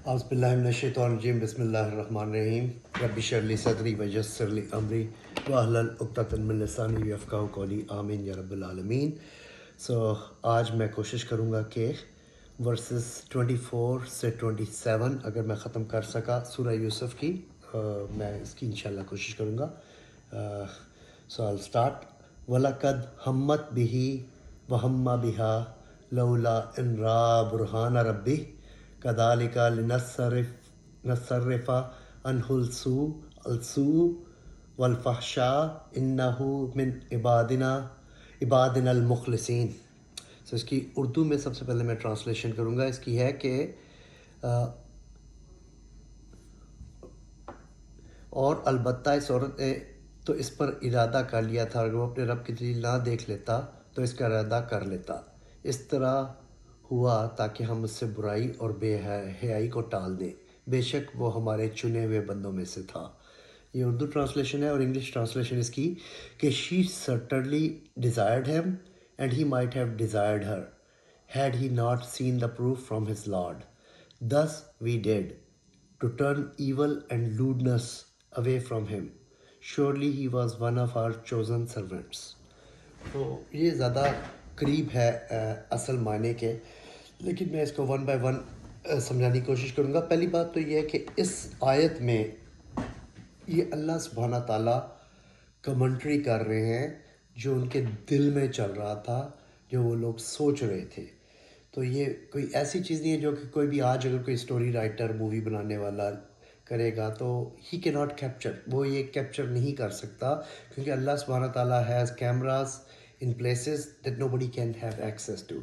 اعوذ باللہ من الشیطان الرجیم بسم اللہ الرحمن الرحیم رب اشرح لی صدری ویسر لی امری واحلل عقدۃ من لسانی یفقہوا قولی آمین یا رب العالمین۔ آج میں کوشش کروں گا کہ ورسز 24 سے 27 اگر میں ختم کر سکا سورہ یوسف کی، میں اس کی انشاءاللہ کوشش کروں گا۔ I'll start. وَلَقَدْ ہمت بِهِ وَهَمَّ بِهَا لَوْلَا إِن رَأَىٰ بُرْهَانَ رَبِّهِ كَذَلِكَ لِنَصْرِفَ عَنْهُ السُّوءَ وَالْفَحْشَاءَ إِنَّهُ مِنْ عِبَادِنَا الْمُخْلَصِينَ۔ اس کی اردو میں سب سے پہلے میں ٹرانسلیشن کروں گا۔ اس کی ہے کہ اور البتہ اس عورت نے تو اس پر ارادہ کر لیا تھا، اگر وہ اپنے رب کی دلیل نہ دیکھ لیتا تو اس کا ارادہ کر لیتا۔ اس طرح ہوا تاکہ ہم اس سے برائی اور بے حیائی کو ٹال دیں، بے شک وہ ہمارے چنے ہوئے بندوں میں سے تھا۔ یہ اردو ٹرانسلیشن ہے، اور انگلش ٹرانسلیشن اس کی کہ she certainly desired him and he might have desired her had he not seen the proof from his Lord. Thus we did to turn evil and lewdness away from him. Surely he was one of our chosen servants. تو یہ زیادہ قریب ہے اصل معنی کے، لیکن میں اس کو ون بائی ون سمجھانے کی کوشش کروں گا۔ پہلی بات تو یہ ہے کہ اس آیت میں یہ اللہ سبحانہ تعالیٰ کمنٹری کر رہے ہیں جو ان کے دل میں چل رہا تھا، جو وہ لوگ سوچ رہے تھے۔ تو یہ کوئی ایسی چیز نہیں ہے جو کہ کوئی بھی آج اگر کوئی اسٹوری رائٹر مووی بنانے والا کرے گا تو ہی کی ناٹ کیپچر، وہ یہ کیپچر نہیں کر سکتا، کیونکہ اللہ سبحانہ تعالیٰ has cameras in places that nobody can have access to.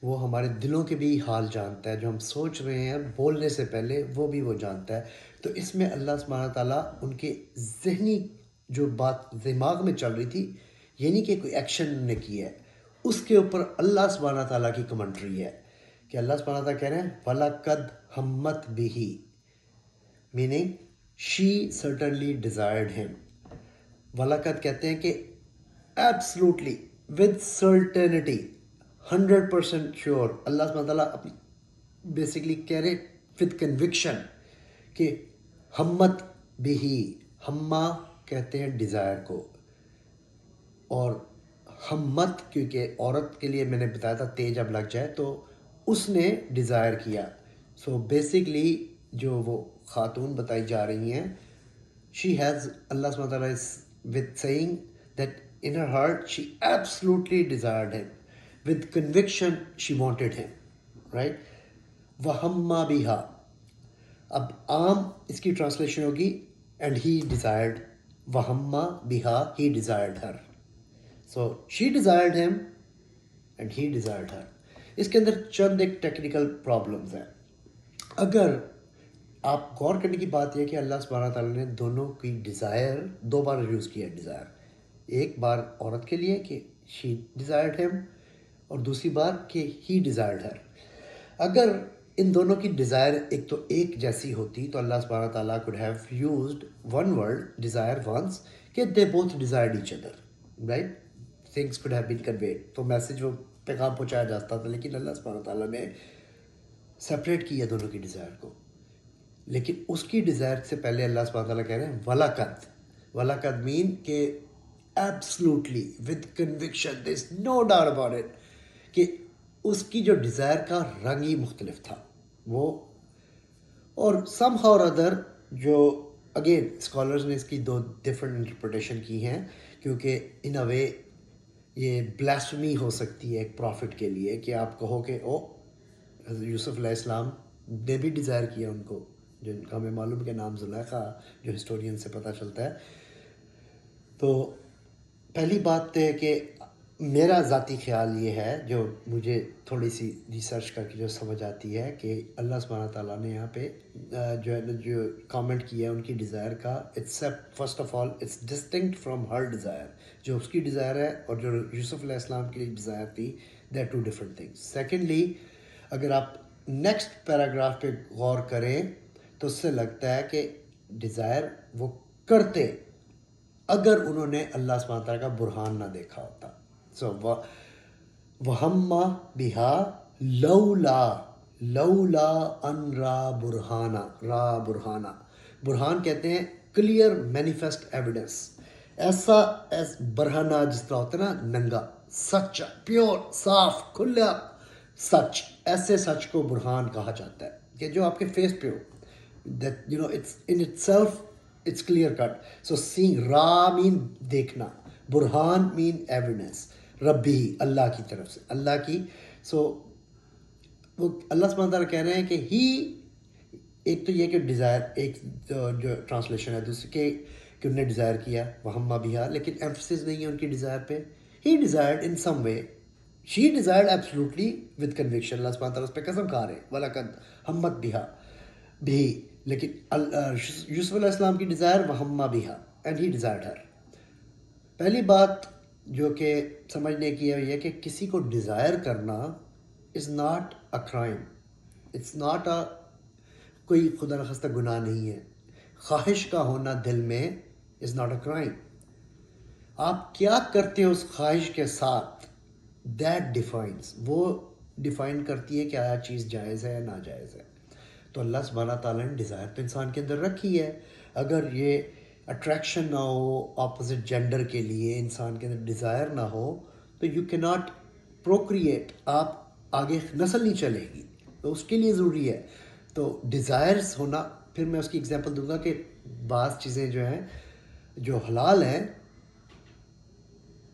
وہ ہمارے دلوں کے بھی حال جانتا ہے، جو ہم سوچ رہے ہیں بولنے سے پہلے وہ بھی وہ جانتا ہے۔ تو اس میں اللہ سبحانہ تعالیٰ ان کے ذہنی جو بات دماغ میں چل رہی تھی، یعنی کہ کوئی ایکشن نے کی ہے، اس کے اوپر اللہ سبحانہ تعالیٰ کی کمنٹری ہے کہ اللہ سبحانہ تعالیٰ کہہ رہے ہیں وَلَقَدْ ہمت بِهِ، meaning she certainly desired him۔ وَلَقَدْ کہتے ہیں کہ absolutely with certainty 100% sure، اللہ سبحانہ تعالیٰ اپنی بیسکلی کہہ رہے with conviction کہ ہمت بھی، ہما کہتے ہیں ڈیزائر کو، اور ہمت کیونکہ عورت کے لیے میں نے بتایا تھا تیز جب لگ جائے تو اس نے ڈیزائر کیا۔ سو بیسکلی جو وہ خاتون بتائی جا رہی ہیں، she has، اللہ سبحانہ تعالیٰ is with saying that in her heart she absolutely desired him، with conviction she wanted him، right؟ وَهَمَّ بِهَا، اب عام اس کی ٹرانسلیشن ہوگی and he desired، وَهَمَّ بِهَا he desired her، so she desired him and he desired her۔ اس کے اندر چند ایک technical problems ہیں۔ اگر آپ غور کرنے کی بات یہ کہ اللہ سبحانہ تعالیٰ نے دونوں کی ڈیزائر دو بار یوز کیا ہے۔ ڈیزائر ایک بار عورت کے لیے کہ she desired him، اور دوسری بار کہ he desired her۔ اگر ان دونوں کی ڈیزائر ایک تو ایک جیسی ہوتی تو اللہ سبحانہ تعالیٰ could have used one word desire once کہ they both desired each other، right؟ things could have been conveyed، تو میسج وہ پیغام پہنچایا جاتا تھا، لیکن اللہ سبحانہ تعالیٰ نے سپریٹ کیا دونوں کی ڈیزائر کو۔ لیکن اس کی ڈیزائر سے پہلے اللہ سبحانہ تعالیٰ کہہ رہے ہیں وَلَقَدْ، وَلَقَدْ مین کہ absolutely with conviction there is no doubt about it کہ اس کی جو ڈیزائر کا رنگ ہی مختلف تھا وہ، اور سم ہاؤ اور ادر جو اگین اسکالرز نے اس کی دو ڈفرینٹ انٹرپریٹیشن کی ہیں، کیونکہ ان اے وے یہ بلاسفمی ہو سکتی ہے ایک پروفٹ کے لیے کہ آپ کہو کہ او یوسف علیہ السلام نے بھی ڈیزائر کیا ان کو، جن کا ہمیں معلوم کہ نام زلیخا جو ہسٹورین سے پتہ چلتا ہے۔ تو پہلی بات تو ہے کہ میرا ذاتی خیال یہ ہے، جو مجھے تھوڑی سی ریسرچ کر کے جو سمجھ آتی ہے، کہ اللہ سبحانہ تعالیٰ نے یہاں پہ جو ہے جو کامنٹ کیا ہے ان کی ڈیزائر کا، it's first of all it's distinct from her desire, جو اس کی ڈیزائر ہے اور جو یوسف علیہ السلام کی ڈیزائر تھی، they are two different things. Secondly اگر آپ نیکسٹ پیراگراف پہ غور کریں تو اس سے لگتا ہے کہ ڈیزائر وہ کرتے اگر انہوں نے اللہ سبحانہ تعالیٰ کا برہان نہ دیکھا ہوتا۔ سو وَهَمَّ بِهَا لَوْلَا، لولا ان را برہانا، را برہانا، برہان کہتے ہیں کلیئر مینیفیسٹ ایویڈنس، ایسا برہنا جس طرح ہوتا ہے نا ننگا، سچ، پیور، صاف، کھلا سچ، ایسے سچ کو برہان کہا جاتا ہے کہ جو آپ کے فیس پہ ہو، that it's in itself it's clear cut. So seeing را مین دیکھنا، برہان مین ایویڈنس، ربی اللہ کی طرف سے، اللہ کی. سو وہ اللہ سبحانہ تعالیٰ کہہ رہے ہیں کہ ہی، ایک تو یہ کہ ڈیزائر، ایک جو ٹرانسلیشن ہے دوسری کہ انہوں نے ڈیزائر کیا وہما بھیا، لیکن ایمفسس نہیں ہے ان کی ڈیزائر پہ. He desired in some way, she desired absolutely with conviction. اللہ سبحانہ تعالیٰ اس پہ قسم کھا رہے ہیں وَلَقَدْ ہمت بہا بھی، لیکن یوسف علیہ السلام کی ڈیزائر وہما بہا اینڈ ہی ڈیزائرڈ ہر. پہلی بات جو کہ سمجھنے کی ہے یہ کہ کسی کو ڈیزائر کرنا is not a crime, it's not a, کوئی خدا نخواستہ گناہ نہیں ہے. خواہش کا ہونا دل میں از ناٹ اے کرائم. آپ کیا کرتے ہو اس خواہش کے ساتھ، دیٹ ڈیفائنس، وہ ڈیفائن کرتی ہے کہ آیا چیز جائز ہے یا ناجائز ہے. تو اللہ سبحانہ تعالیٰ نے ڈیزائر تو انسان کے اندر رکھی ہے. اگر یہ اٹریکشن نہ ہو اپوزٹ جینڈر کے لیے، انسان کے اندر ڈیزائر نہ ہو تو یو کی ناٹ پروکریٹ، آپ آگے نسل نہیں چلے گی، تو اس کے لیے ضروری ہے. تو ڈیزائرز ہونا، پھر میں اس کی اگزامپل دوں گا کہ بعض چیزیں جو ہیں جو حلال ہیں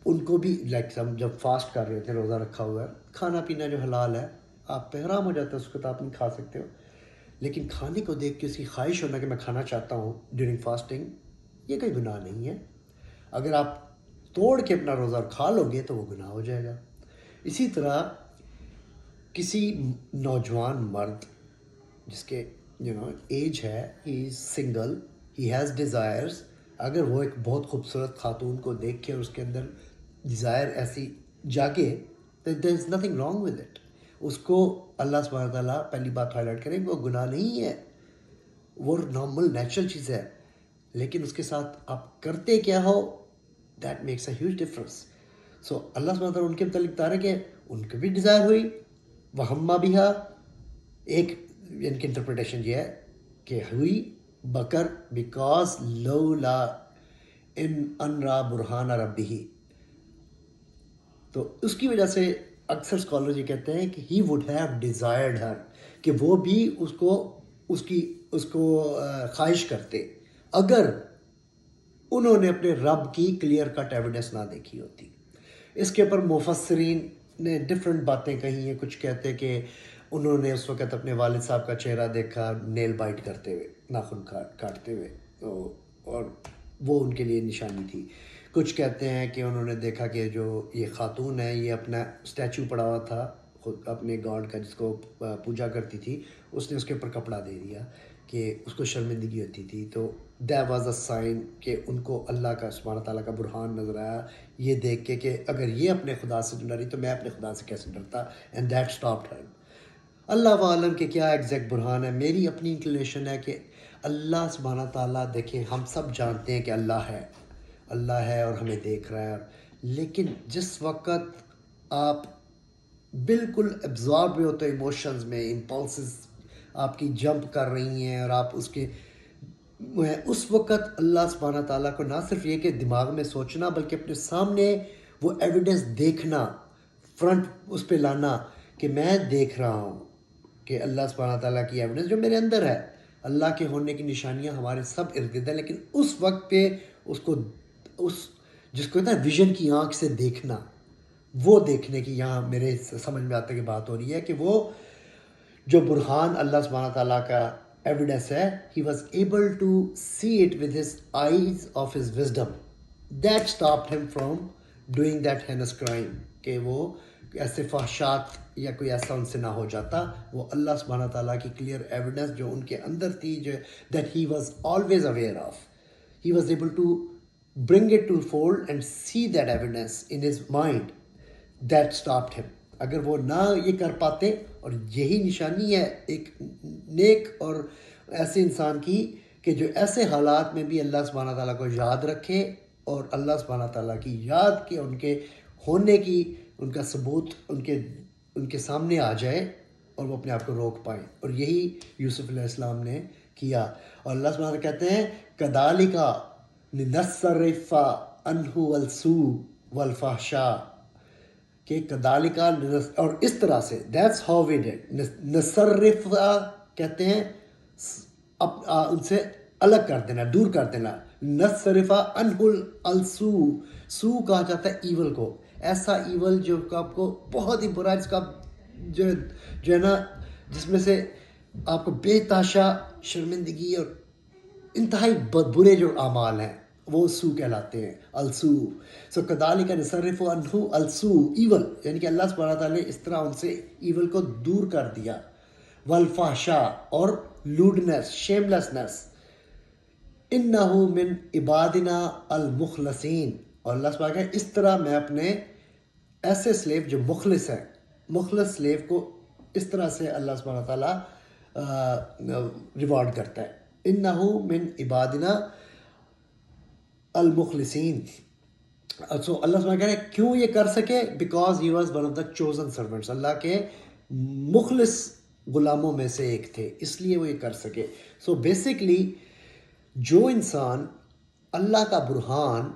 ان کو بھی، لائک ہم جب فاسٹ کر رہے تھے، روزہ رکھا ہوا ہے، کھانا پینا جو حلال ہے آپ پہ حرام ہو جاتا ہے، اس کو تو آپ نہیں کھا سکتے ہو، لیکن کھانے کو دیکھ کے اس کی خواہش ہونا کہ میں کھانا چاہتا ہوں ڈیورنگ فاسٹنگ، یہ کوئی گناہ نہیں ہے. اگر آپ توڑ کے اپنا روزہ کھا لو گے تو وہ گناہ ہو جائے گا. اسی طرح کسی نوجوان مرد جس کے ایج ہے، he is single, he has desires, اگر وہ ایک بہت خوبصورت خاتون کو دیکھ کے اس کے اندر ڈیزائر ایسی جاگے، there is nothing wrong with it. اس کو اللہ سبحانہ تعالیٰ پہلی بات ہائی لائٹ کریں کہ وہ گناہ نہیں ہے، وہ نارمل نیچرل چیز ہے، لیکن اس کے ساتھ آپ کرتے کیا ہو، that makes a huge difference. So اللہ سبحانہ تعالیٰ ان کے متعلق بتا رہے کہ ان کی بھی ڈیزائر ہوئی وہما بہا. ایک ان کی انٹرپریٹیشن یہ ہے کہ ہوئی بکر بیکاز لولا ان را برہان ربی، تو اس کی وجہ سے اکثر اسکالر یہ کہتے ہیں کہ ہی وڈ ہیو ڈیزائرڈ ہر، کہ وہ بھی اس کو خواہش کرتے اگر انہوں نے اپنے رب کی کلیئر کٹ ایویڈنس نہ دیکھی ہوتی. اس کے اوپر مفسرین نے ڈفرینٹ باتیں کہی ہیں. کچھ کہتے کہ انہوں نے اس وقت اپنے والد صاحب کا چہرہ دیکھا نیل بائٹ کرتے ہوئے، ناخن کاٹتے ہوئے، اور وہ ان کے لیے نشانی تھی. کچھ کہتے ہیں کہ انہوں نے دیکھا کہ جو یہ خاتون ہے یہ اپنا اسٹیچو پڑا ہوا تھا خود اپنے گاڈ کا جس کو پوجا کرتی تھی، اس نے اس کے اوپر کپڑا دے دیا کہ اس کو شرمندگی ہوتی تھی. تو دیٹ واز اے سائن کہ ان کو اللہ کا سبحانہ تعالیٰ کا برہان نظر آیا یہ دیکھ کے کہ اگر یہ اپنے خدا سے ڈری تو میں اپنے خدا سے کیسے ڈرتا. اینڈ دیٹ اسٹاپڈ ہر. اللہ عالم کہ کیا ایگزیکٹ برہان ہے. میری اپنی انکلینیشن ہے کہ اللہ سبحانہ تعالیٰ، دیکھیں ہم سب جانتے ہیں کہ اللہ ہے اور ہمیں دیکھ رہا ہے، لیکن جس وقت آپ بالکل ایبزارب ہوتے ایموشنز میں، امپلسز آپ کی جمپ کر رہی ہیں اور آپ اس وقت اللہ سبحانہ تعالیٰ کو نہ صرف یہ کہ دماغ میں سوچنا بلکہ اپنے سامنے وہ ایویڈنس دیکھنا، فرنٹ اس پہ لانا کہ میں دیکھ رہا ہوں کہ اللہ سبحانہ تعالیٰ کی ایویڈنس جو میرے اندر ہے. اللہ کے ہونے کی نشانیاں ہمارے سب ارد گرد ہیں، لیکن اس وقت پہ جس کو کہتا ہے ویژن کی آنکھ سے دیکھنا، وہ دیکھنے کی یہاں میرے سمجھ میں آتا ہے کہ بات ہو رہی ہے کہ وہ جو برہان اللہ سبحانہ تعالیٰ کا ایویڈنس ہے، he was able to see it with his eyes of his wisdom. That stopped him from doing that heinous crime. کہ وہ ایسے فحشات یا کوئی ایسا ان سے نہ ہو جاتا. وہ اللہ سبحانہ تعالیٰ کی کلیئر ایویڈنس جو ان کے اندر تھی، جو that he was always aware of, he was able to bring it to fold and see that evidence in his mind. That stopped him. اگر وہ نہ یہ کر پاتے، اور یہی نشانی ہے ایک نیک اور ایسے انسان کی کہ جو ایسے حالات میں بھی اللہ سبحانہ تعالیٰ کو یاد رکھے اور اللہ سبحانہ تعالیٰ کی یاد کے ان کے ہونے کی ان کا ثبوت ان کے سامنے آ جائے، اور وہ اپنے آپ کو روک پائیں. اور یہی یوسف علیہ السلام نے کیا. اور اللہ سبحانہ وتعالیٰ کہتے ہیں کذالک لنصرف عنہ السوء والفحشاء، کہ کذالک، اور اس طرح سے، دیٹس ہاؤ وی ڈیڈ. نصرف کہتے ہیں ان سے الگ کر دینا، دور کر دینا. نصرف عنہ السوء، سو کہا جاتا ہے ایول کو، ایسا ایول جو آپ کو بہت ہی برا، جس کا جو ہے نا، جس میں سے آپ کو بے تحاشا شرمندگی اور انتہائی برے جو اعمال ہیں وہ سو کہلاتے ہیں، السو. سو کذالک نصرف عنہ السو، ایول، یعنی کہ اللہ سبحانہ تعالیٰ نے اس طرح ان سے ایول کو دور کر دیا. والفحشاء، اور لوڈنس، شیم لیسنس. انہ من عبادنا المخلصین، اور اللہ سبحانہ کہ اس طرح میں اپنے ایسے سلیو جو مخلص ہیں، مخلص سلیو کو اس طرح سے اللہ سبحانہ تعالیٰ ریوارڈ کرتا ہے. انہ من عبادنا المخلصین. سو اللہ سبحانہ کہہ رہے ہیں کیوں یہ کر سکے؟ Because he was one of the chosen servants, اللہ کے مخلص غلاموں میں سے ایک تھے، اس لیے وہ یہ کر سکے. سو بیسکلی جو انسان اللہ کا برہان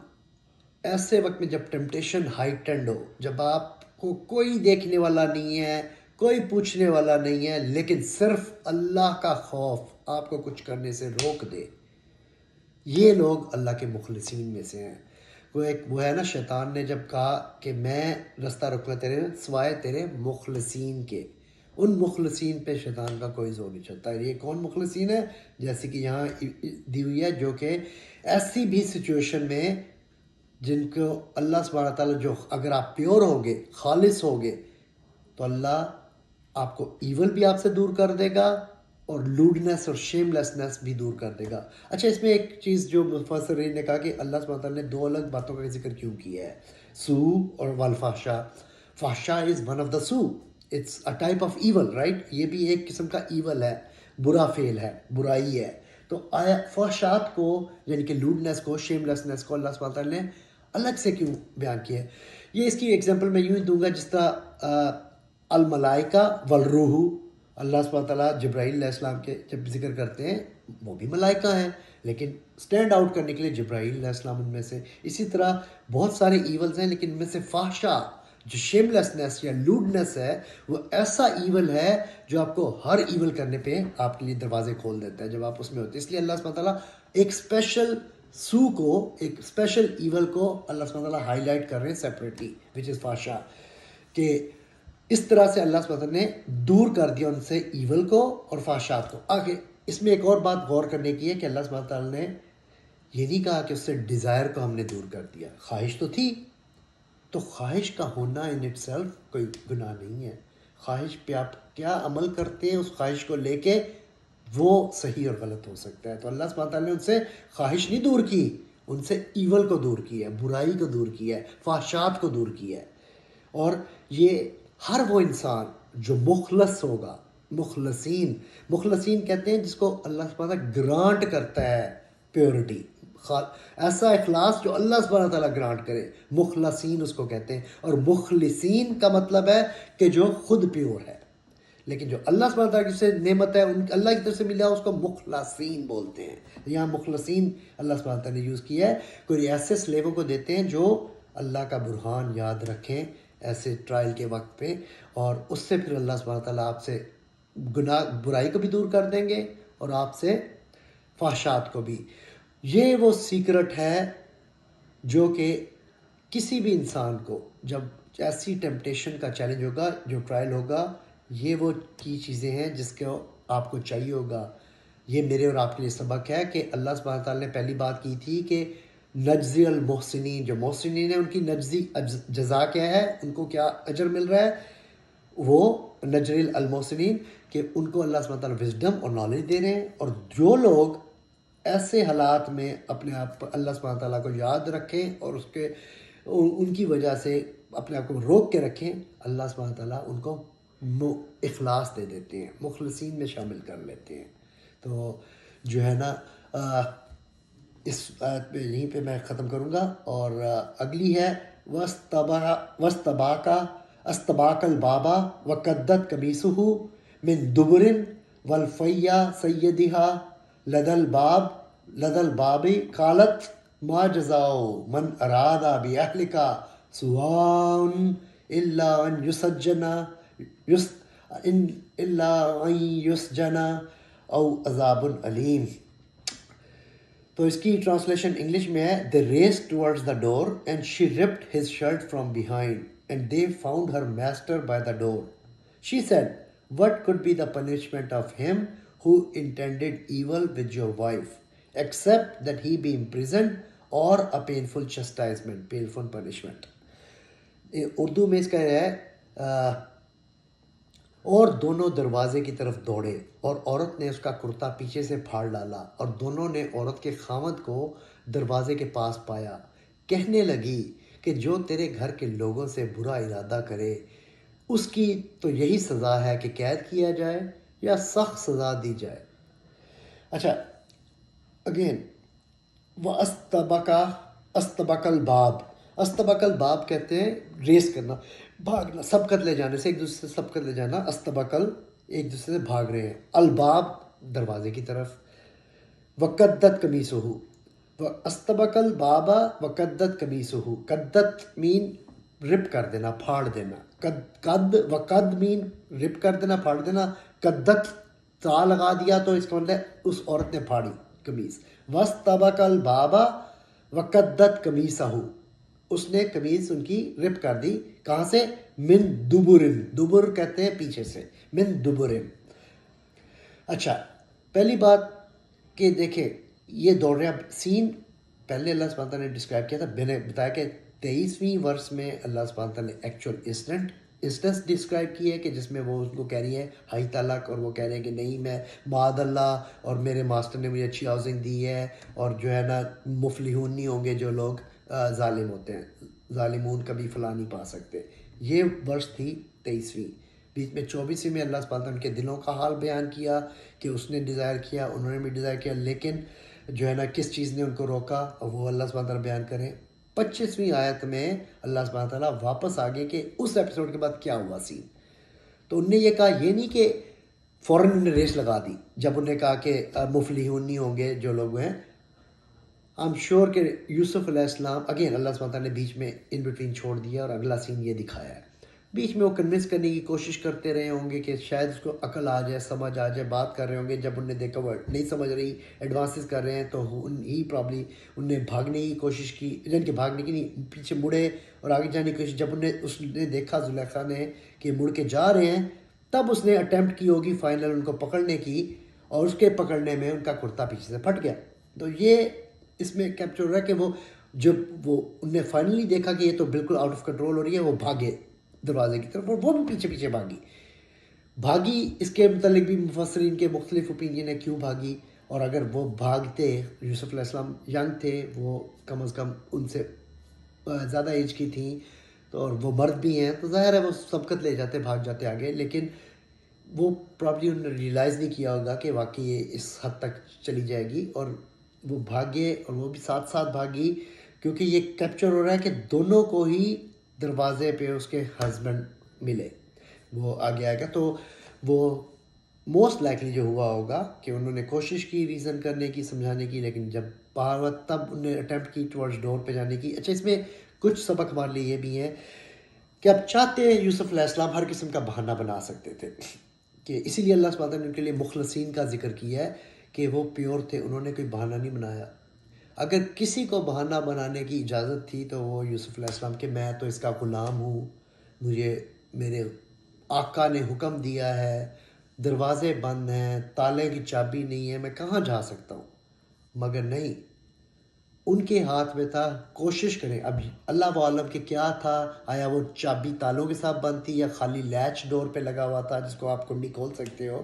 ایسے وقت میں، جب ٹیمپٹیشن ہائٹنڈ ہو، جب آپ کو کوئی دیکھنے والا نہیں ہے، کوئی پوچھنے والا نہیں ہے، لیکن صرف اللہ کا خوف آپ کو کچھ کرنے سے روک دے، یہ لوگ اللہ کے مخلصین میں سے ہیں. وہ ہے نا، شیطان نے جب کہا کہ میں رستہ رکھنا تیرے سوائے تیرے مخلصین کے، ان مخلصین پہ شیطان کا کوئی زور نہیں چلتا. یہ کون مخلصین ہے؟ جیسے کہ یہاں دی ہوئی ہے، جو کہ ایسی بھی سچویشن میں جن کو اللہ سبحانہ تعالیٰ، جو اگر آپ پیور ہوگے، خالص ہوگے، تو اللہ آپ کو ایول بھی آپ سے دور کر دے گا اور لوڈنس اور شیم لیسنس بھی دور کر دے گا. اچھا، اس میں ایک چیز جو مفسرین نے کہا کہ اللہ سبحانہ تعالیٰ نے دو الگ باتوں کا ذکر کیوں کیا ہے، سو اور والفحشاء. فحشاء is one of the so, it's a type of evil, right? یہ بھی ایک قسم کا ایول ہے، برا فعل ہے، برائی ہے. تو آیا فحشات کو، یعنی کہ لوڈنس کو، شیم لیسنس کو اللہ سبحانہ تعالیٰ نے الگ سے کیوں بیان کیا ہے؟ یہ اس کی ایگزامپل میں یوں ہی دوں گا جس طرح الملائکہ والروح، اللہ سبحانہ تعالیٰ جبرائیل علیہ السلام کے جب ذکر کرتے ہیں، وہ بھی ملائکہ ہیں، لیکن سٹینڈ آؤٹ کرنے کے لیے جبرائیل علیہ السلام ان میں سے. اسی طرح بہت سارے ایولز ہیں، لیکن ان میں سے فحشا، جو شیم لیسنس یا لوڈنس ہے، وہ ایسا ایول ہے جو آپ کو ہر ایول کرنے پہ آپ کے لیے دروازے کھول دیتا ہے جب آپ اس میں ہوتے ہیں. اس لیے اللہ سبحانہ تعالیٰ ایک اسپیشل سو کو، ایک اسپیشل ایول کو اللہ سبحانہ تعالیٰ ہائی لائٹ کر رہے ہیں سیپریٹلی، وچ از فحشا، کہ اس طرح سے اللہ سبحانہ تعالیٰ نے دور کر دیا ان سے ایول کو اور فحشات کو. آگے اس میں ایک اور بات غور کرنے کی ہے کہ اللہ سبحانہ تعالیٰ نے یہ نہیں کہا کہ اس سے ڈیزائر کو ہم نے دور کر دیا. خواہش تو تھی، تو خواہش کا ہونا ان اٹ سیلف کوئی گناہ نہیں ہے. خواہش پہ آپ کیا عمل کرتے ہیں، اس خواہش کو لے کے وہ صحیح اور غلط ہو سکتا ہے. تو اللہ سبحانہ تعالیٰ نے ان سے خواہش نہیں دور کی، ان سے ایول کو دور کیا ہے، برائی کو دور کیا ہے، فحشات کو دور کیا ہے. اور یہ ہر وہ انسان جو مخلص ہوگا، مخلصین کہتے ہیں جس کو اللہ سبحانہ تعالیٰ گرانٹ کرتا ہے پیورٹی، ایسا اخلاص جو اللہ سبحانہ تعالیٰ گرانٹ کرے، مخلصین اس کو کہتے ہیں. اور مخلصین کا مطلب ہے کہ جو خود پیور ہے، لیکن جو اللہ سبحانہ تعالیٰ کی سے نعمت ہے، ان اللہ کی طرف سے ملا، اس کو مخلصین بولتے ہیں. یہاں مخلصین اللہ سبحانہ تعالیٰ نے یوز کیا ہے، کوئی ایسے سلیبوں کو دیتے ہیں جو اللہ کا برہان یاد رکھیں ایسے ٹرائل کے وقت پہ، اور اس سے پھر اللہ سبحانہ تعالیٰ آپ سے گناہ، برائی کو بھی دور کر دیں گے اور آپ سے فحشات کو بھی. یہ وہ سیکرٹ ہے جو کہ کسی بھی انسان کو جب ایسی ٹیمپٹیشن کا چیلنج ہوگا، جو ٹرائل ہوگا، یہ وہ کی چیزیں ہیں جس کو آپ کو چاہیے ہوگا. یہ میرے اور آپ کے لیے سبق ہے کہ اللہ سبحانہ تعالیٰ نے پہلی بات کی تھی کہ نجزی المحسنین، جو محسنین ہیں ان کی نجزی جزا کیا ہے، ان کو کیا اجر مل رہا ہے، وہ نجزی المحسنین، کہ ان کو اللہ سبحانہ تعالیٰ وزڈم اور نالج دے رہے ہیں. اور جو لوگ ایسے حالات میں اپنے آپ اللہ سبحانہ تعالیٰ کو یاد رکھیں اور اس کے ان کی وجہ سے اپنے آپ کو روک کے رکھیں، اللہ سبحانہ تعالیٰ ان کو اخلاص دے دیتے ہیں، مخلصین میں شامل کر لیتے ہیں. تو جو ہے نا، اس آیت پہ یہیں پہ میں ختم کروں گا. اور اگلی ہے وَاسْتَبَاقَ الْبَابَ وَقَدَّتْ قَمِيصُهُ من دبر والفیا سیدہا لدى الباب قالت ما جزاء من اراد باہلک سواء الا ان يسجن الا ان يسجن او عذاب علیم. تو اس کی ٹرانسلیشن انگلش میں ہے they raced towards the door and she ripped his shirt from behind and they found her master by the door. She said, what could be the punishment of him who intended evil with your wife except that he be imprisoned or a painful chastisement, painful punishment. Urdu میں اس کا ہے اور دونوں دروازے کی طرف دوڑے اور عورت نے اس کا کرتا پیچھے سے پھاڑ ڈالا اور دونوں نے عورت کے خاوند کو دروازے کے پاس پایا. کہنے لگی کہ جو تیرے گھر کے لوگوں سے برا ارادہ کرے اس کی تو یہی سزا ہے کہ قید کیا جائے یا سخت سزا دی جائے. اچھا اگین وہ استبق الباب. استبق الباب کہتے ہیں ریس کرنا، بھاگنا، سبقت لے جانے سے، ایک دوسرے سے سبقت لے جانا. استبقل ایک دوسرے سے بھاگ رہے ہیں. الباب دروازے کی طرف. وقدت قمیصہ، استبق الباب وقدت قمیصہ. قدت مین رپ کر دینا، پھاڑ دینا. قد وقد مین رپ کر دینا، پھاڑ دینا. قدت تا لگا دیا تو اس کا مطلب اس عورت نے پھاڑی قمیص. واستبق الباب وقدت قمیصہ، اس نے قمیص ان کی رپ کر دی. کہاں سے؟ من دبرن. دبر کہتے ہیں پیچھے سے. من دبرن. اچھا پہلی بات کہ دیکھیں یہ دوڑ رہے ہیں. سین پہلے اللہ سبحانہ تعالیٰ نے ڈسکرائب کیا تھا، میں نے بتایا کہ 23ویں ورس میں اللہ سبحانہ تعالیٰ نے ایکچوئل انسٹنس ڈسکرائب کی ہے کہ جس میں وہ ان کو کہہ رہی ہے ہائی طلاق، اور وہ کہہ رہے ہیں کہ نہیں میں معاذ اللہ اور میرے ماسٹر نے مجھے اچھی ہاؤسنگ دی ہے، اور جو ہے نا مفلحون نہیں ہوں گے جو لوگ ظالم ہوتے ہیں، ظالمون کبھی فلاں نہیں پا سکتے. یہ ورس تھی 23ویں. بیچ میں 24ویں میں اللہ سبحانہ تعالیٰ نے ان کے دلوں کا حال بیان کیا کہ اس نے ڈیزائر کیا، انہوں نے بھی ڈیزائر کیا، لیکن جو ہے نا کس چیز نے ان کو روکا، اور وہ اللہ سبحانہ تعالیٰ بیان کریں. 25ویں آیت میں اللہ سبحانہ تعالیٰ واپس آگے کہ اس ایپیسوڈ کے بعد کیا ہوا سین. تو انہوں نے یہ کہا، یہ نہیں کہ فوراً انہیں ریس لگا دی جب انہوں نے کہا کہ مفلحون نہیں ہوں گے جو لوگ ہیں. I'm sure کہ یوسف علیہ السلام اگین اللہ سبحانہ تعالیٰ نے بیچ میں ان بٹوین چھوڑ دیا اور اگلا سین یہ دکھایا ہے. بیچ میں وہ کنونس کرنے کی کوشش کرتے رہے ہوں گے کہ شاید اس کو عقل آ جائے، سمجھ آ جائے، بات کر رہے ہوں گے. جب انہوں نے دیکھا وہ نہیں سمجھ رہی، ایڈوانسز کر رہے ہیں، تو ہی پرابلی انہوں نے بھاگنے کی کوشش کی، یعنی کہ بھاگنے کی نہیں، پیچھے مڑے اور آگے جانے کی کوشش. جب اس نے دیکھا زلیخا نے کہ مڑ کے جا رہے ہیں، تب اس نے اٹیمپٹ کی ہوگی فائنل ان کو پکڑنے کی، اور اس کے پکڑنے میں ان کا کرتا پیچھے سے پھٹ گیا. تو یہ اس میں کیپچر ہو رہا ہے کہ وہ جب انہوں نے فائنلی دیکھا کہ یہ تو بالکل آؤٹ آف کنٹرول ہو رہی ہے، وہ بھاگے دروازے کی طرف، اور وہ بھی پیچھے پیچھے بھاگی. اس کے متعلق بھی مفسرین کے مختلف اوپینین ہے کیوں بھاگی. اور اگر وہ بھاگتے، یوسف علیہ السلام ینگ تھے، وہ کم از کم ان سے زیادہ ایج کی تھیں، تو اور وہ مرد بھی ہیں، تو ظاہر ہے وہ سبقت لے جاتے، بھاگ جاتے آگے. لیکن وہ پرابلی انہوں نے ریئلائز نہیں کیا ہوگا کہ واقعی یہ اس حد تک چلی جائے گی، اور وہ بھاگے، اور وہ بھی ساتھ ساتھ بھاگی. کیونکہ یہ کیپچر ہو رہا ہے کہ دونوں کو ہی دروازے پہ اس کے ہسبینڈ ملے. وہ آگے آئے گا. تو وہ موسٹ لائکلی جو ہوا ہوگا کہ انہوں نے کوشش کی ریزن کرنے کی، سمجھانے کی، لیکن جب باہر تب انہوں نے اٹیمپٹ کی ٹورڈز ڈور پہ جانے کی. اچھا اس میں کچھ سبق ہمارے لیے یہ بھی ہیں کہ اب چاہتے ہیں یوسف علیہ السلام ہر قسم کا بہانہ بنا سکتے تھے، کہ اسی لیے اللہ سبحانہ نے ان کے لیے مخلصین کا ذکر کیا ہے کہ وہ پیور تھے، انہوں نے کوئی بہانہ نہیں بنایا. اگر کسی کو بہانہ بنانے کی اجازت تھی تو وہ یوسف علیہ السلام کہ میں تو اس کا غلام ہوں، مجھے میرے آقا نے حکم دیا ہے، دروازے بند ہیں، تالے کی چابی نہیں ہے، میں کہاں جا سکتا ہوں. مگر نہیں، ان کے ہاتھ میں تھا. کوشش کریں، اب اللہ عالم کہ کیا تھا، آیا وہ چابی تالوں کے ساتھ بند تھی یا خالی لیچ ڈور پہ لگا ہوا تھا جس کو آپ کنڈی کھول سکتے ہو،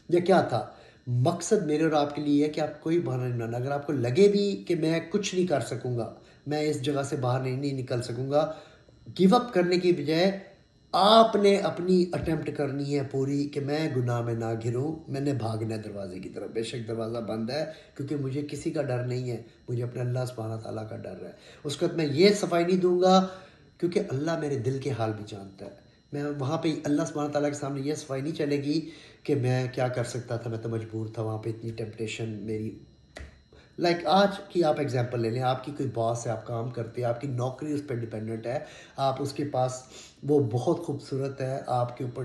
یا کیا تھا. مقصد میرے اور آپ کے لیے ہے کہ آپ کوئی بہانہ نہیں بنانا. اگر آپ کو لگے بھی کہ میں کچھ نہیں کر سکوں گا، میں اس جگہ سے باہر نہیں نکل سکوں گا، گیو اپ کرنے کی بجائے آپ نے اپنی اٹیمپٹ کرنی ہے پوری کہ میں گناہ میں نہ گروں، میں نے بھاگنا ہے دروازے کی طرف. بے شک دروازہ بند ہے، کیونکہ مجھے کسی کا ڈر نہیں ہے، مجھے اپنے اللہ سبحانہ تعالیٰ کا ڈر ہے. اس وقت میں یہ صفائی نہیں دوں گا کیونکہ اللہ میرے دل کے حال بھی جانتا ہے. میں وہاں پہ اللہ سبحانہ تعالیٰ کے سامنے یہ صفائی نہیں چلے گی کہ میں کیا کر سکتا تھا، میں تو مجبور تھا، وہاں پہ اتنی ٹیمپٹیشن میری. لائک آج کی آپ ایگزامپل لے لیں، آپ کی کوئی باس ہے، آپ کام کرتے ہیں، آپ کی نوکری اس پہ ڈپینڈنٹ ہے، آپ اس کے پاس، وہ بہت خوبصورت ہے، آپ کے اوپر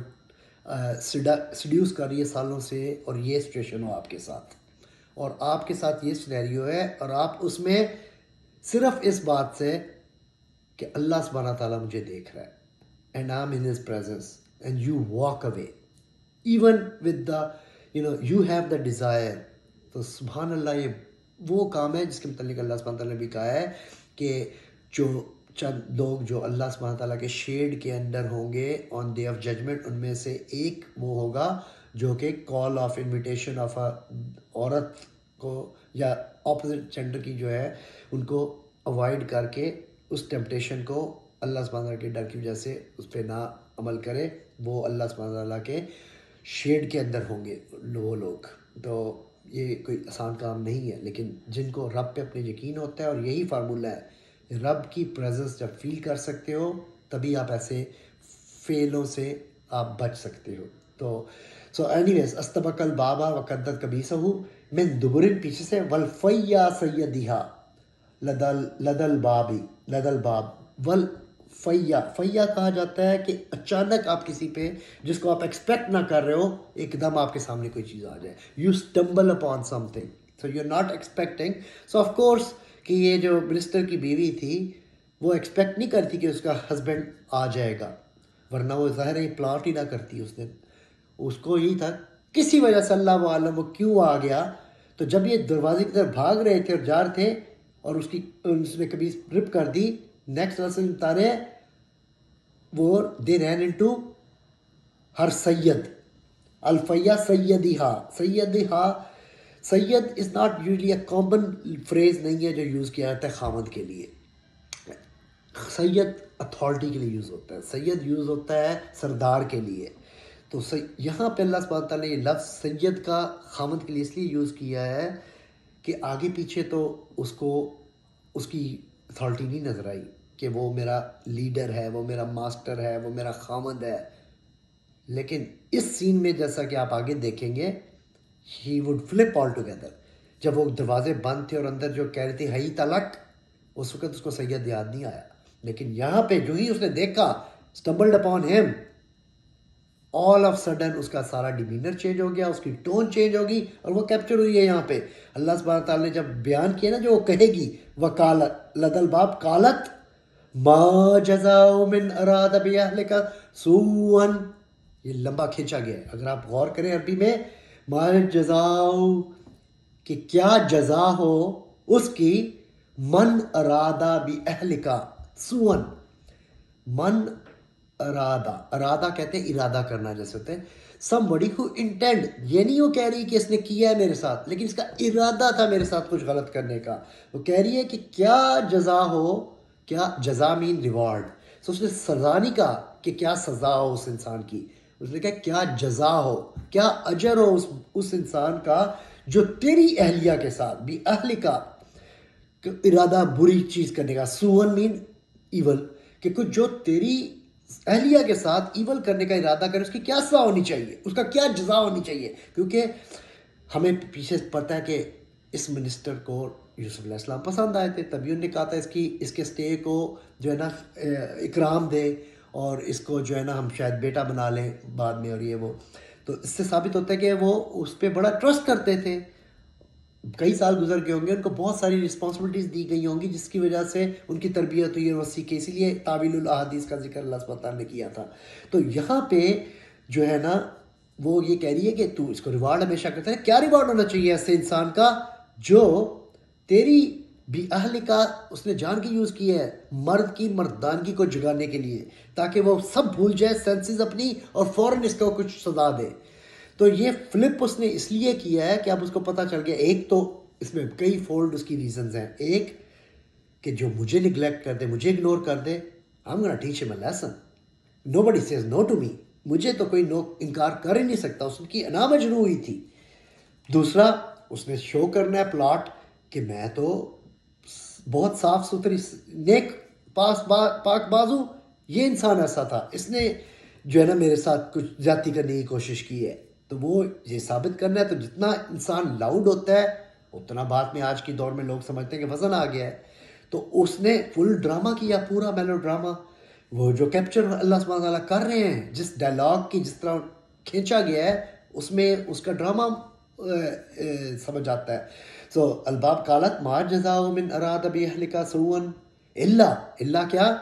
سیڈیوس کر رہی ہے سالوں سے، اور یہ سچویشن ہو آپ کے ساتھ، اور آپ کے ساتھ یہ سینیریو ہے، اور آپ اس میں صرف اس بات سے کہ اللہ سبحانہ تعالیٰ مجھے دیکھ رہا ہے and I am in his presence and you walk away even with the you have the Dzire. تو سبحان اللہ، یہ وہ کام ہے جس کے متعلق اللہ سبحانہ تعالیٰ نے بھی کہا ہے کہ جو چند لوگ جو اللہ سبحانہ تعالیٰ کے شیڈ کے اندر ہوں گے آن ڈے آف ججمنٹ، ان میں سے ایک وہ ہوگا جو کہ کال آف انویٹیشن آف عورت کو یا اپوزٹ جینڈر کی جو ہے ان کو اوائڈ کر کے اس ٹیمپٹیشن کو اللہ سبحانہ تعالیٰ کے ڈر کی وجہ سے اس پہ نہ عمل کرے، وہ اللہ سبحانہ تعالیٰ کے شیڈ کے اندر ہوں گے وہ لوگ. تو یہ کوئی آسان کام نہیں ہے، لیکن جن کو رب پہ اپنے یقین ہوتا ہے، اور یہی فارمولہ ہے، رب کی پریزنس جب فیل کر سکتے ہو تبھی آپ ایسے فیلوں سے آپ بچ سکتے ہو. تو سو اینی ویز استبق البابا وقدت قبیصہ من دبرن، پیچھے سے، ولفیا سیدھا لدل بابی لدل باب ول فیا. فیا کہا جاتا ہے کہ اچانک آپ کسی پہ جس کو آپ ایکسپیکٹ نہ کر رہے ہو، ایک دم آپ کے سامنے کوئی چیز آ جائے، you stumble upon something, so you are not expecting. So of course کہ یہ جو منسٹر کی بیوی تھی وہ ایکسپیکٹ نہیں کرتی کہ اس کا ہسبینڈ آ جائے گا، ورنہ وہ ظاہر ہے پلاٹ ہی نہ کرتی. اس نے، اس کو یہی تھا کسی وجہ سے، اللہ عالم وہ کیوں آ گیا. تو جب یہ دروازے کی طرف بھاگ رہے تھے اور جا رہے تھے، اور اس نے کبھی رپ کر دی، نیکسٹ رسل بتارے وہ دے رین انٹو ہر سید الفیا سیدہا. سید is not usually a common phrase نہیں ہے جو یوز کیا جاتا ہے خامد کے لیے. سید اتھارٹی کے لیے یوز ہوتا ہے، سید یوز ہوتا ہے سردار کے لیے. تو یہاں پہ اللہ سبحانہ تعالیٰ نے یہ لفظ سید کا خامد کے لیے اس لیے یوز کیا ہے کہ آگے پیچھے تو اس کو اس کی اتھارٹی نہیں نظر آئی کہ وہ میرا لیڈر ہے، وہ میرا ماسٹر ہے، وہ میرا خامد ہے. لیکن اس سین میں جیسا کہ آپ آگے دیکھیں گے، he would flip all together. جب وہ دروازے بند تھے اور اندر جو کہہ رہی تھی ہئی تلک، اس وقت اس کو سید یاد نہیں آیا. لیکن یہاں پہ جو ہی اس نے دیکھا، stumbled upon him, all of sudden اس کا سارا ڈیمینر چینج ہو گیا، اس کی ٹون چینج ہوگی، اور وہ کیپچر ہوئی ہے یہاں پہ. اللہ سبحانہ تعالیٰ نے جب بیان کیا نا جو وہ کہے گی، وقالت لدل باب قالت ما جزاء من اراد باہلک سوءا، یہ لمبا کھینچا گیا ہے. اگر آپ غور کریں عربی میں، ما جزاء کہ کیا جزا ہو اس کی، من ارادہ باہلک سوءا، من ارادہ کہتے ہیں ارادہ کرنا جیسے ہوتے ہیں. somebody who intend، یہ نہیں وہ کہہ رہی کہ اس نے کیا ہے میرے ساتھ، لیکن اس کا ارادہ تھا میرے ساتھ کچھ غلط کرنے کا. وہ کہہ رہی ہے کہ کیا جزا ہو، کیا جزا مین ریوارڈ. سو اس نے سزا نہیں کہا کہ کیا سزا ہو اس انسان کی، اس نے کہا کیا جزا ہو، کیا اجر ہو اس انسان کا جو تیری اہلیہ کے ساتھ بھی اہل کا ارادہ بری چیز کرنے کا. سون مین ایول، کہ کچھ جو تیری اہلیہ کے ساتھ ایول کرنے کا ارادہ کرے، اس کی کیا سزا ہونی چاہیے، اس کا کیا جزا ہونی چاہیے. کیونکہ ہمیں پیچھے پتہ ہے کہ اس منسٹر کو یوسف علیہ السلام پسند آئے تھے، تبھی انہوں نے کہا تھا اس کے سٹے کو جو ہے نا اکرام دے، اور اس کو جو ہے نا ہم شاید بیٹا بنا لیں بعد میں، اور یہ وہ. تو اس سے ثابت ہوتا ہے کہ وہ اس پہ بڑا ٹرسٹ کرتے تھے. کئی سال گزر گئے ہوں گے، ان کو بہت ساری رسپانسبلٹیز دی گئی ہوں گی، جس کی وجہ سے ان کی تربیت ہوئی اور وسیع کے، اسی لیے تعویل الاحادیث کا ذکر اللہ سبحانہ تعالیٰ نے کیا تھا. تو یہاں پہ جو ہے نا وہ یہ کہہ رہی ہے کہ تو اس کو ریوارڈ ہمیشہ کرتا ہے. کیا ریوارڈ ہونا چاہیے ایسے انسان کا جو تیری بھی اہل کا، اس نے جان کی یوز کی ہے، مرد کی مردانگی کو جگانے کے لیے، تاکہ وہ سب بھول جائے سینسز اپنی، اور فوراً اس کو کچھ سزا دے. تو یہ فلپ اس نے اس لیے کیا ہے کہ اب اس کو پتہ چل گیا، ایک تو اس میں کئی فولڈ اس کی ریزنز ہیں. ایک کہ جو مجھے نگلیکٹ کر دے، مجھے اگنور کر دے، I'm gonna teach him a lesson. Nobody says no to me. مجھے تو کوئی انکار کر ہی نہیں سکتا. اس کی انا مجنون ہوئی تھی. دوسرا اس نے شو کرنا ہے پلاٹ کہ میں تو بہت صاف ستھری نیک پاک بازو، یہ انسان ایسا تھا، اس نے جو ہے نا میرے ساتھ کچھ زیادتی کرنے کی کوشش کی ہے. تو وہ یہ ثابت کرنا ہے، تو جتنا انسان لاؤڈ ہوتا ہے اتنا بات میں آج کی دور میں لوگ سمجھتے ہیں کہ وزن آ گیا ہے. تو اس نے فل ڈرامہ کیا، پورا میلو ڈرامہ. وہ جو کیپچر اللہ سبحانہ تعالیٰ کر رہے ہیں، جس ڈائلاگ کی جس طرح کھینچا گیا ہے، اس میں اس کا ڈرامہ سمجھ آتا ہے. سو الباب قالت ما جزاء من اراد باہلک سوءا الا کیا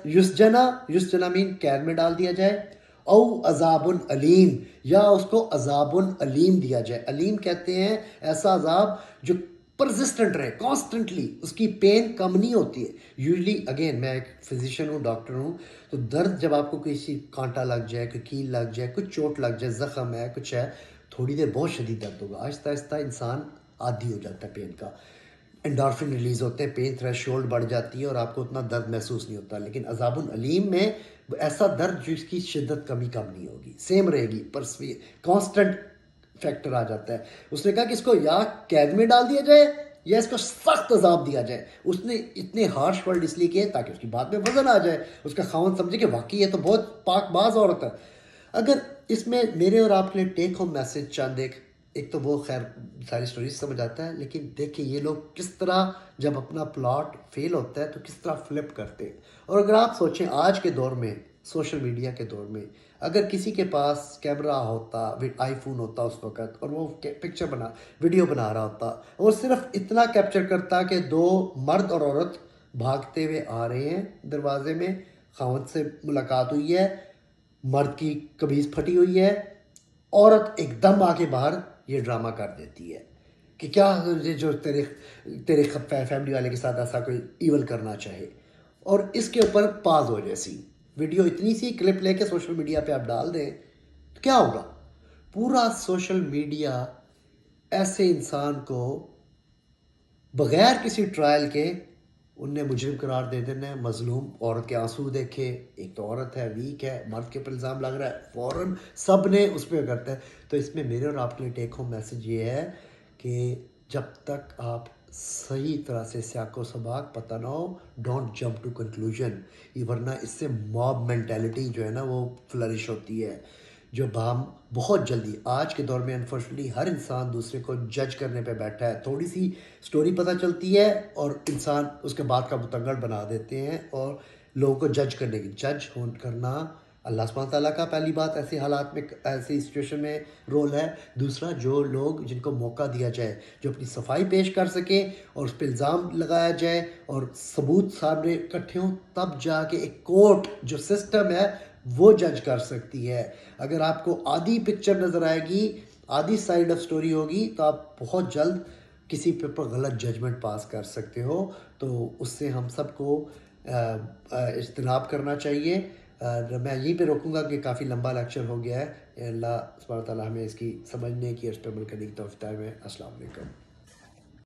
یسجنا مین قید میں ڈال دیا جائے، او عذاب علیم، یا اس کو عذاب علیم دیا جائے. علیم کہتے ہیں ایسا عذاب جو پرزسٹنٹ رہے، کانسٹنٹلی، اس کی پین کم نہیں ہوتی ہے. یوزلی اگین میں ایک فزیشین ہوں، ڈاکٹر ہوں، تو درد جب آپ کو کسی کانٹا لگ جائے، کوئی کیل لگ جائے، کچھ چوٹ لگ جائے، زخم ہے، کچھ ہے، تھوڑی دیر بہت شدید درد ہوگا. آہستہ آہستہ انسان عادی ہو جاتا ہے پین کا، انڈورفن ریلیز ہوتے ہیں، پین تھریشولڈ بڑھ جاتی ہے اور آپ کو اتنا درد محسوس نہیں ہوتا. لیکن عذاب العلیم میں ایسا درد جو اس کی شدت کم نہیں ہوگی، سیم رہے گی، پر کانسٹنٹ فیکٹر آ جاتا ہے. اس نے کہا کہ اس کو یا قید میں ڈال دیا جائے یا اس کو سخت عذاب دیا جائے. اس نے اتنے ہارش ورڈ اس لیے کیے تاکہ اس کی بات میں وزن آ جائے، اس کا خاوند سمجھے کہ واقعی یہ تو بہت پاک باز عورت ہے. اگر اس میں میرے اور آپ کے لیے ٹیک ہوم میسج چند ایک تو وہ خیر ساری سٹوریز سمجھ آتا ہے، لیکن دیکھیں یہ لوگ کس طرح جب اپنا پلاٹ فیل ہوتا ہے تو کس طرح فلپ کرتے ہیں. اور اگر آپ سوچیں آج کے دور میں، سوشل میڈیا کے دور میں، اگر کسی کے پاس کیمرہ ہوتا، آئی فون ہوتا اس وقت، اور وہ پکچر ویڈیو بنا رہا ہوتا اور صرف اتنا کیپچر کرتا کہ دو مرد اور عورت بھاگتے ہوئے آ رہے ہیں دروازے میں، خاوند سے ملاقات ہوئی ہے، مرد کی قمیض پھٹی ہوئی ہے، عورت ایک دم آ کے باہر یہ ڈرامہ کر دیتی ہے کہ کیا جو تیرے فیملی والے کے ساتھ ایسا کوئی ایول کرنا چاہے، اور اس کے اوپر پاز ہو جیسی ویڈیو اتنی سی کلپ لے کے سوشل میڈیا پہ آپ ڈال دیں تو کیا ہوگا؟ پورا سوشل میڈیا ایسے انسان کو بغیر کسی ٹرائل کے ان نے مجرم قرار دے دینا ہے. مظلوم عورت کے آنسو دیکھے، ایک تو عورت ہے، ویک ہے، مرد کے اوپر الزام لگ رہا ہے، فوراً سب نے اس پہ کرتا ہے. تو اس میں میرے اور آپ کے لیے ٹیک ہوم میسج یہ ہے کہ جب تک آپ صحیح طرح سے سیاق و سباق پتہ نہ ہو، ڈونٹ جمپ ٹو کنکلوژن، ورنہ اس سے موب مینٹیلٹی جو ہے نا وہ فلرش ہوتی ہے، جو ہم بہت جلدی آج کے دور میں انفارچونیٹلی ہر انسان دوسرے کو جج کرنے پہ بیٹھا ہے. تھوڑی سی سٹوری پتہ چلتی ہے اور انسان اس کے بعد کا متنگڑ بنا دیتے ہیں اور لوگوں کو جج کرنے کی کرنا اللہ سبحانہ تعالیٰ کا پہلی بات ایسے حالات میں، ایسی سچویشن میں رول ہے. دوسرا، جو لوگ جن کو موقع دیا جائے، جو اپنی صفائی پیش کر سکیں اور اس پہ الزام لگایا جائے اور ثبوت سامنے اکٹھے ہوں، تب جا کے ایک کورٹ جو سسٹم ہے وہ جج کر سکتی ہے. اگر آپ کو آدھی پکچر نظر آئے گی، آدھی سائیڈ آف سٹوری ہوگی، تو آپ بہت جلد کسی پہ پر غلط ججمنٹ پاس کر سکتے ہو. تو اس سے ہم سب کو اجتناب کرنا چاہیے. میں یہیں پہ روکوں گا کہ کافی لمبا لیکچر ہو گیا ہے. اللہ سبحانہ تعالیٰ ہمیں اس کی سمجھنے کی اور اس پہ عمل کرنے کی توفیق دے. السلام علیکم.